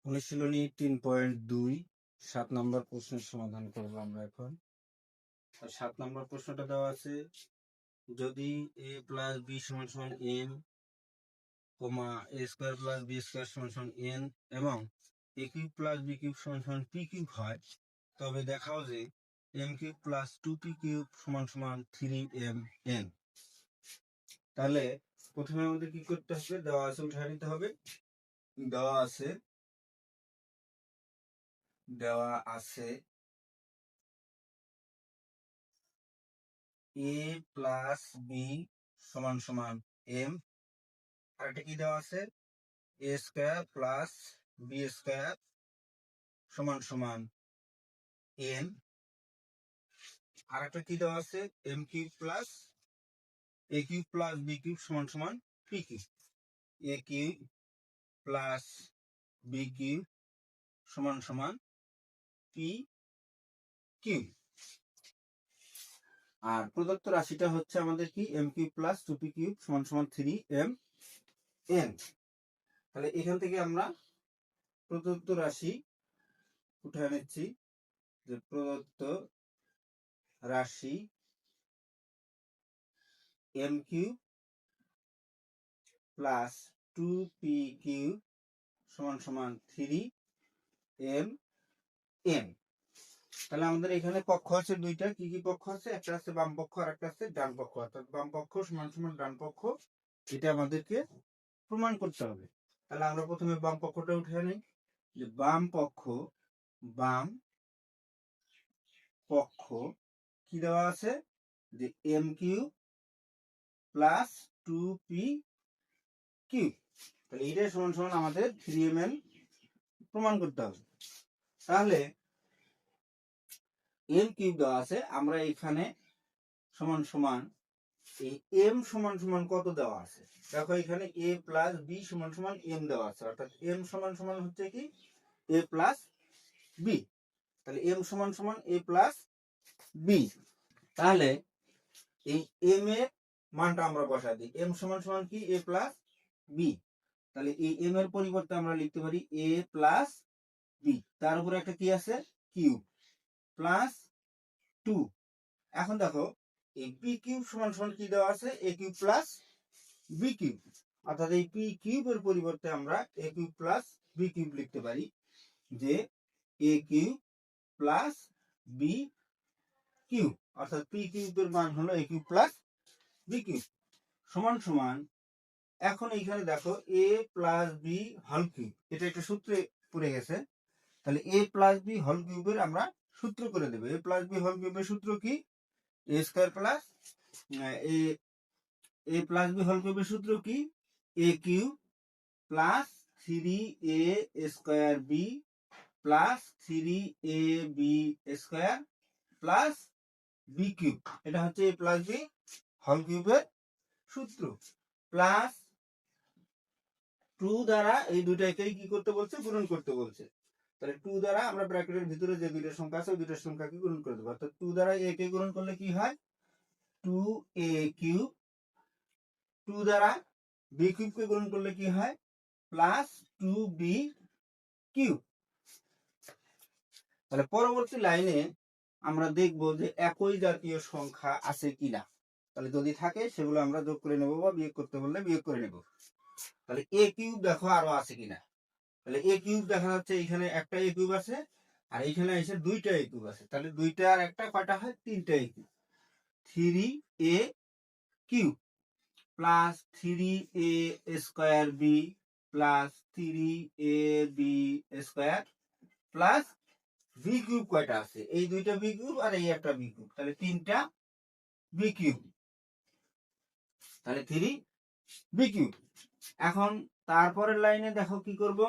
অনুশীলনী 3.2 7 নম্বর প্রশ্নের সমাধান করব আমরা এখন। 7 নম্বর প্রশ্নটা দেওয়া আছে, যদি a প্লাস b সমান সমান m, a square plus b square সমান সমান n এবং a cube plus b cube সমান সমান p কিউব হয়, তবে দেখাও যে m cube plus 2p cube সমান সমান 3mn। তাহলে প্রথমে আমাদের কি করতে হবে, দেওয়া আছে উঠায় নিতে হবে। দেওয়া আছে a প্লাস বি সমান সমান m, আর এটা কি দেওয়া আছে a square plus B square সমান সমান n, আর একটা কি দেওয়া আছে m cube plus a cube plus b cube সমান সমান p cube, a cube plus b cube সমান সমান p কিউব। আর প্রদত্ত রাশিটা হচ্ছে আমাদের কি m cube plus 2p cube সমান সমান 3mn। তাহলে এখান থেকে আমরা প্রদত্ত রাশি উঠে নিচ্ছি, যে প্রদত্ত রাশি m cube plus 2p cube সমান সমান 3mn। তাহলে আমাদের এখানে পক্ষ আছে দুইটা। কি কি পক্ষ আছে? একটা আছে বাম পক্ষ আর একটা আছে ডান পক্ষ, অর্থাৎ বাম পক্ষ সমান সমান ডান পক্ষ, এটা আমাদেরকে প্রমাণ করতে হবে। তাহলে আমরা প্রথমে বাম পক্ষটা উঠে নিই, যে বাম পক্ষ কি দেওয়া আছে, যে m cube plus 2p cube, তাহলে এটা সমান সমান আমাদের 3mn প্রমাণ করতে হবে। তাহলে m কিউব দেওয়া আছে, আমরা এখানে সমান সমান এই m সমান সমান কত দেওয়া আছে, দেখো এখানে a প্লাস b সমান সমান m দেওয়া আছে, অর্থাৎ m সমান সমান হচ্ছে কি a প্লাস b। তাহলে m সমান সমান a প্লাস b। তাহলে এই m এর মানটা আমরা বসাই দিই, m সমান সমান কি a প্লাস b। তাহলে এই m এর পরিবর্তে আমরা লিখতে পারি a প্লাস b, তার উপরে একটা কি আছে কিউব প্লাস 2। এখন দেখো এই p কিউব সমান সমান কি দেওয়া আছে a cube plus b cube, অর্থাৎ এই p কিউবের পরিবর্তে আমরা a cube plus b cube লিখতে পারি, যে a cube plus b cube, অর্থাৎ p কিউবের মান হলো a cube plus b cube সমান সমান। এখন এইখানে দেখো a plus b whole cube, এটা একটা সূত্রে পড়ে গেছে। তাহলে a প্লাস b হোল কিউবের আমরা সূত্র করে দেব। a প্লাস b হোল কিউবের সূত্র কি, a square plus a plus b whole কিউবের সূত্র কি, a cube plus 3a square b plus 3ab square plus b cube, এটা হচ্ছে a প্লাস b হোল কিউবের সূত্র। প্লাস 2 দ্বারা এই দুটাকেই কি করতে বলছে, গুণন করতে বলছে। তাহলে 2 দ্বারা আমরা ব্র্যাকেটের ভিতরে যে দুইটা সংখ্যা আছে ওই দুইটা সংখ্যাকে গুণন করে দেবো, অর্থাৎ 2 দ্বারা a কে গুণন করলে কি হয় 2a কিউব, 2 দ্বারা b কিউব কে গুণন করলে কি হয় প্লাস 2b কিউব। তাহলে পরবর্তী লাইনে আমরা দেখব যে একই জাতীয় সংখ্যা আছে কিনা, তাহলে যদি থাকে সেগুলো আমরা যোগ করে নেব বা বিয়োগ করতে বললে বিয়োগ করে নেব। তাহলে a কিউব দেখো আরো আছে কিনা, তাহলে a কিউব দেখা যাচ্ছে এখানে একটা a কিউব আছে, আর এখানে এসে দুইটা a কিউব আছে, তাহলে দুইটা আর একটা কয়টা হয় তিনটা a cube, 3a cube plus 3a square b plus 3ab square plus b cube কয়টা আছে, এই দুইটা b কিউব আর এই একটা b কিউব, তাহলে তিনটা b কিউব, তাহলে 3b কিউব। এখন তারপরের লাইনে দেখো কি করব,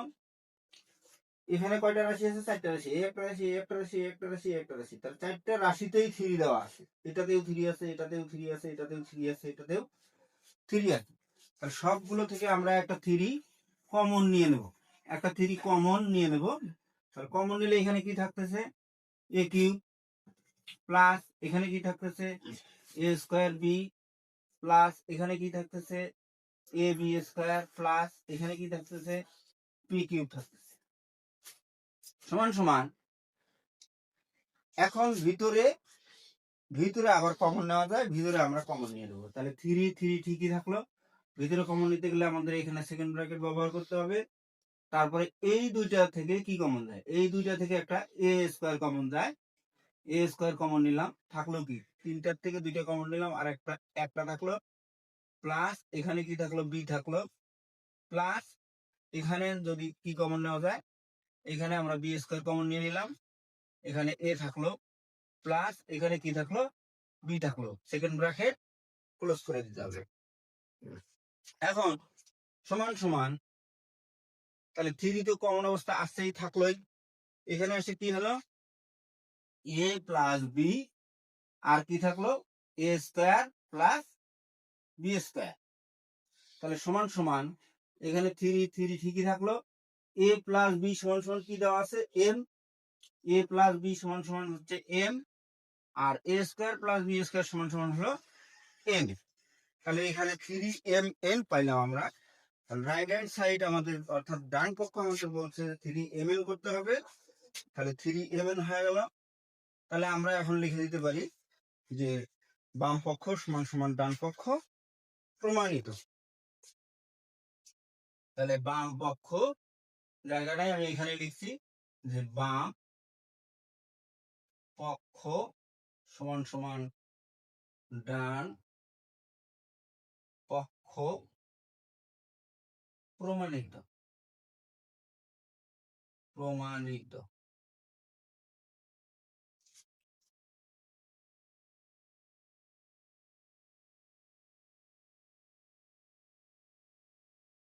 এখানে কয়টা রাশি আছে, চারটা রাশি, এই একটা রাশি, এই একটা রাশি, এই একটা রাশি, এই একটা রাশি, তাহলে চারটা রাশিতেই 3 দেওয়া আছে, এটাতেও 3 আছে, এটাতেও 3 আছে, এটাতেও 3 আছে, এটাতেও 3 আছে। তাহলে সবগুলো থেকে আমরা একটা 3 কমন নিয়ে নেব, একটা 3 কমন নিয়ে নেব। তাহলে কমন নিলে এখানে কি থাকতেছে a কিউব প্লাস এখানে কি থাকতেছে a স্কয়ার b প্লাস এখানে কি থাকতেছে ab স্কয়ার প্লাস এখানে কি থাকতেছে p কিউব থাকতেছে। সমান সমান এখন ভিতরে আবার কমন নেওয়া যায়, ভিতরে আমরা কমন নিয়ে নেবো। তাহলে 3 3 ঠিকই থাকলো। ভিতরে কমন নিতে গেলে আমাদের এখানে সেকেন্ড ব্র্যাকেট ব্যবহার করতে হবে। তারপরে এই দুইটা থেকে কি কমন যায়, এই দুইটা থেকে একটা এ স্কোয়ার কমন যায়। এ স্কোয়ার কমন নিলাম, থাকলো কি, তিনটার থেকে দুইটা কমন নিলাম, আর একটা থাকলো, প্লাস এখানে কি থাকলো, বি থাকলো, প্লাস এখানে যদি কি কমন নেওয়া যায়, এখানে আমরা বি স্কোয়ার কমন নিয়ে নিলাম, এখানে এ থাকলো, প্লাস এখানে কি থাকলো, বি থাকলো, সেকেন্ড ব্র্যাকেট ক্লোজ করে দিতে হবে। এখন সমান সমান, তাহলে 3 তো কমন অবস্থা আসছেই, থাকলোই। এখানে এসে কি হলো, এ প্লাস বি, আর কি থাকলো, এ স্কোয়ার প্লাস বি স্কোয়ার। তাহলে সমান সমান এখানে 3 3 ঠিকই থাকলো। এ প্লাস বি সমান সমান কি দেওয়া আছে, এম। এ প্লাস বি সমান সমান হচ্ছে এম, আর এ স্কোয়ার প্লাস বি স্কোয়ার সমান সমান হলো এন। তাহলে এখানে 3 mn পাইলাম আমরা। রাইট হ্যান্ড সাইড আমাদের, অর্থাৎ ডান পক্ষ আমাদের বলছে 3 mn করতে হবে। তাহলে 3 mn হয়ে গেল। তাহলে আমরা এখন লিখে দিতে পারি যে বাম পক্ষ সমান সমান ডান পক্ষ প্রমাণিত। তাহলে বাম পক্ষ জায়গাটাই আমি এখানে লিখছি যে বাম পক্ষ সমান সমান ডান পক্ষ প্রমাণিত।